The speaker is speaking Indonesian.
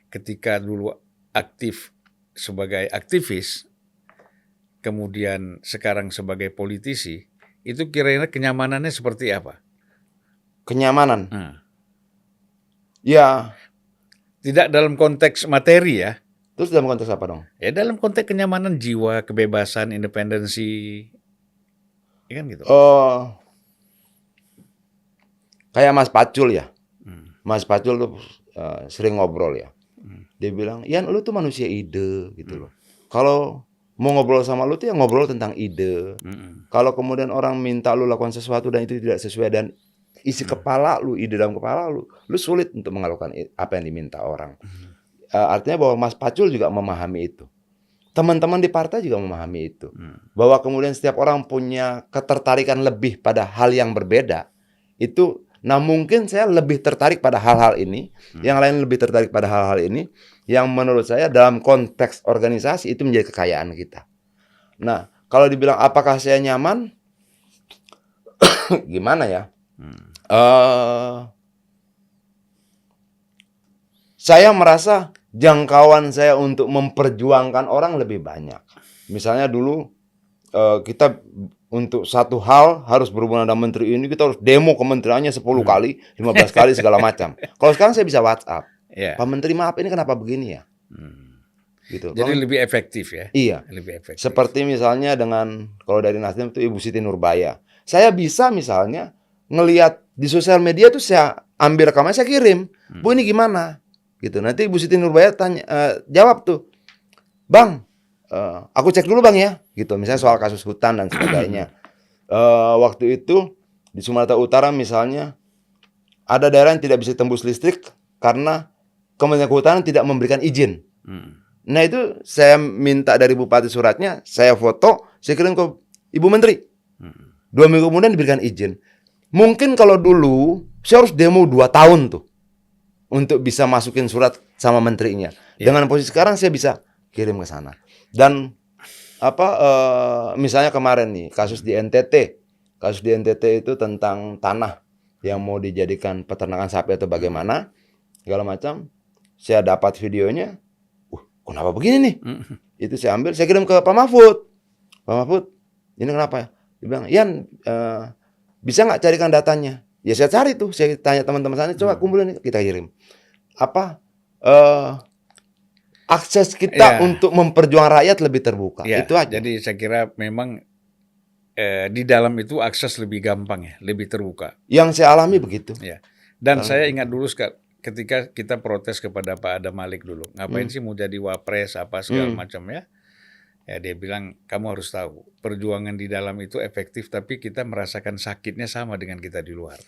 ketika dulu aktif sebagai aktivis, kemudian sekarang sebagai politisi, itu kira-kira kenyamanannya seperti apa? Kenyamanan. Nah, Ya, tidak dalam konteks materi ya, terus dalam konteks apa dong? ya dalam konteks kenyamanan jiwa, kebebasan, independensi, ya kan gitu. Kayak Mas Pacul ya. Hmm. Mas Pacul tuh sering ngobrol ya. Dia bilang, Yan, lu tuh manusia ide gitu loh. Kalau mau ngobrol sama lu tuh ya ngobrol tentang ide. Kalau kemudian orang minta lu lakukan sesuatu dan itu tidak sesuai dan isi kepala lu, ide dalam kepala lu sulit untuk melakukan apa yang diminta orang. Artinya bahwa Mas Pacul juga memahami itu. Teman-teman di partai juga memahami itu. Bahwa kemudian setiap orang punya ketertarikan lebih pada hal yang berbeda. Itu, nah mungkin saya lebih tertarik pada hal-hal ini, yang lain lebih tertarik pada hal-hal ini, yang menurut saya dalam konteks organisasi itu menjadi kekayaan kita. Nah, kalau dibilang apakah saya nyaman, gimana ya? Saya merasa jangkauan saya untuk memperjuangkan orang lebih banyak. Misalnya dulu kita untuk satu hal harus berhubungan dengan menteri ini, kita harus demo kementeriannya 10 kali, 15 kali segala macam. Kalau sekarang saya bisa WhatsApp. Pak Menteri, maaf ini kenapa begini ya? Gitu. Jadi lebih efektif ya? Iya. Lebih efektif. Seperti misalnya dengan, kalau dari Nasdem itu Ibu Siti Nurbaya. Saya bisa misalnya ngelihat di sosial media tuh saya ambil rekaman, saya kirim. Bu, ini gimana? Gitu. Nanti Ibu Siti Nurbaya tanya, jawab tuh. Bang, aku cek dulu bang ya. Gitu. Misalnya soal kasus hutan dan sebagainya. Waktu itu di Sumatera Utara misalnya ada daerah yang tidak bisa tembus listrik karena Kementerian Kehutanan tidak memberikan izin. Nah itu saya minta dari bupati suratnya, saya foto, saya kirim ke Ibu Menteri. 2 minggu kemudian diberikan izin. Mungkin kalau dulu saya harus demo 2 tahun tuh untuk bisa masukin surat sama menterinya. Dengan posisi sekarang saya bisa kirim ke sana. Dan misalnya kemarin nih kasus di NTT. Kasus di NTT itu tentang tanah yang mau dijadikan peternakan sapi atau bagaimana, segala macam. Saya dapat videonya. Kenapa begini nih? Itu saya ambil, saya kirim ke Pak Mahfud. Pak Mahfud, ini kenapa ya? Dia bilang, Yan, bisa nggak carikan datanya? Ya saya cari tuh, saya tanya teman-teman sana, coba kumpulin, kita kirim. Akses kita untuk memperjuangkan rakyat lebih terbuka. Itu aja. Jadi saya kira memang di dalam itu akses lebih gampang ya, lebih terbuka. Yang saya alami begitu. Ya. Dan saya ingat dulu ketika kita protes kepada Pak Adam Malik dulu, ngapain sih mau jadi wapres apa segala macam ya? Ya dia bilang kamu harus tahu perjuangan di dalam itu efektif, tapi kita merasakan sakitnya sama dengan kita di luar.